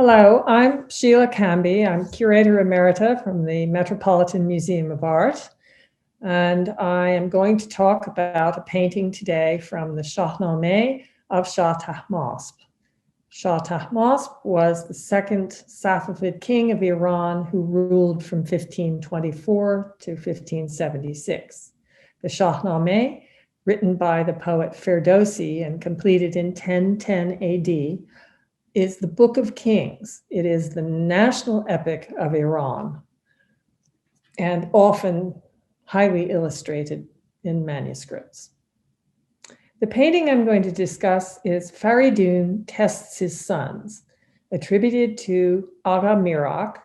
Hello, I'm Sheila Canby. I'm curator emerita from the Metropolitan Museum of Art, and I am going to talk about a painting today from the Shahnameh of Shah Tahmasp. Shah Tahmasp was the second Safavid king of Iran who ruled from 1524 to 1576. The Shahnameh, written by the poet Ferdowsi and completed in 1010 AD, is the Book of Kings. It is the national epic of Iran and often highly illustrated in manuscripts. The painting I'm going to discuss is Faridun Tests His Sons, attributed to Agha Mirak,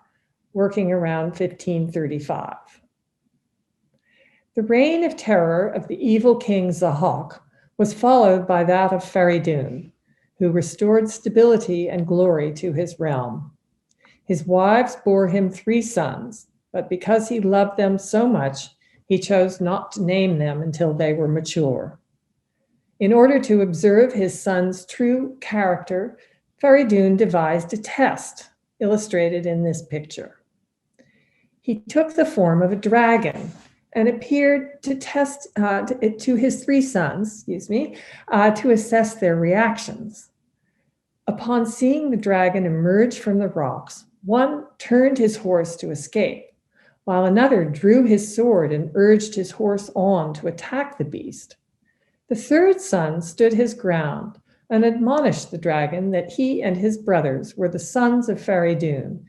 working around 1535. The reign of terror of the evil king Zahak was followed by that of Faridun, who restored stability and glory to his realm. His wives bore him 3 sons, but because he loved them so much, he chose not to name them until they were mature. In order to observe his sons' true character, Faridun devised a test, illustrated in this picture. He took the form of a dragon and appeared to test to his 3 sons, to assess their reactions. Upon seeing the dragon emerge from the rocks, one turned his horse to escape, while another drew his sword and urged his horse on to attack the beast. The 3rd son stood his ground and admonished the dragon that he and his brothers were the sons of Faridun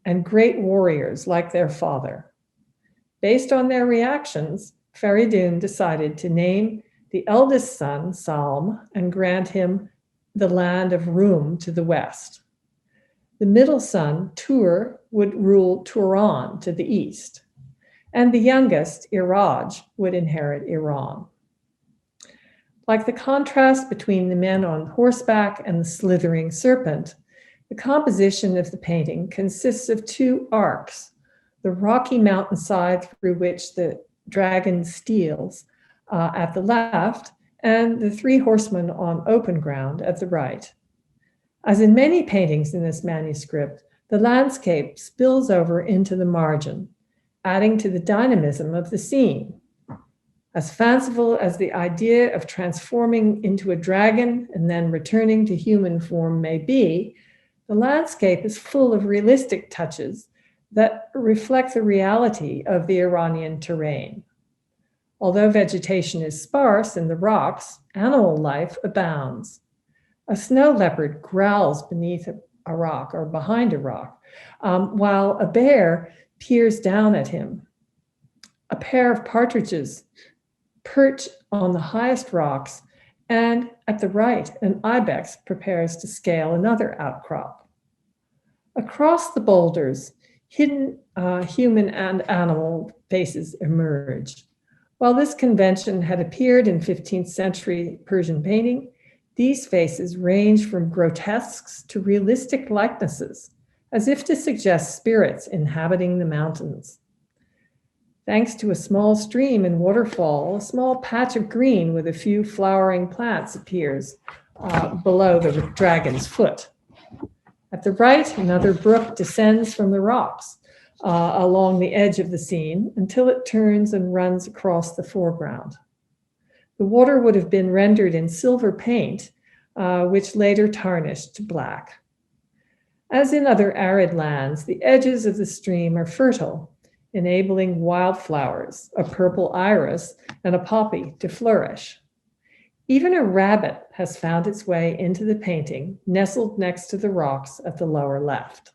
and great warriors like their father. Based on their reactions, Faridun decided to name the eldest son Salm and grant him the land of Rum to the west. The middle son, Tur, would rule Turan to the east, and the youngest, Iraj, would inherit Iran. Like the contrast between the men on horseback and the slithering serpent, the composition of the painting consists of 2 arcs, the rocky mountainside through which the dragon steals at the left, and the 3 horsemen on open ground at the right. As in many paintings in this manuscript, the landscape spills over into the margin, adding to the dynamism of the scene. As fanciful as the idea of transforming into a dragon and then returning to human form may be, the landscape is full of realistic touches that reflect the reality of the Iranian terrain. Although vegetation is sparse in the rocks, animal life abounds. A snow leopard growls beneath a rock or behind a rock, while a bear peers down at him. A pair of partridges perch on the highest rocks, and at the right, an ibex prepares to scale another outcrop. Across the boulders, hidden human and animal faces emerge. While this convention had appeared in 15th century Persian painting, these faces range from grotesques to realistic likenesses, as if to suggest spirits inhabiting the mountains. Thanks to a small stream and waterfall, a small patch of green with a few flowering plants appears below the dragon's foot. At the right, another brook descends from the rocks along the edge of the scene until it turns and runs across the foreground. The water would have been rendered in silver paint, which later tarnished to black. As in other arid lands, the edges of the stream are fertile, enabling wildflowers, a purple iris and a poppy, to flourish. Even a rabbit has found its way into the painting, nestled next to the rocks at the lower left.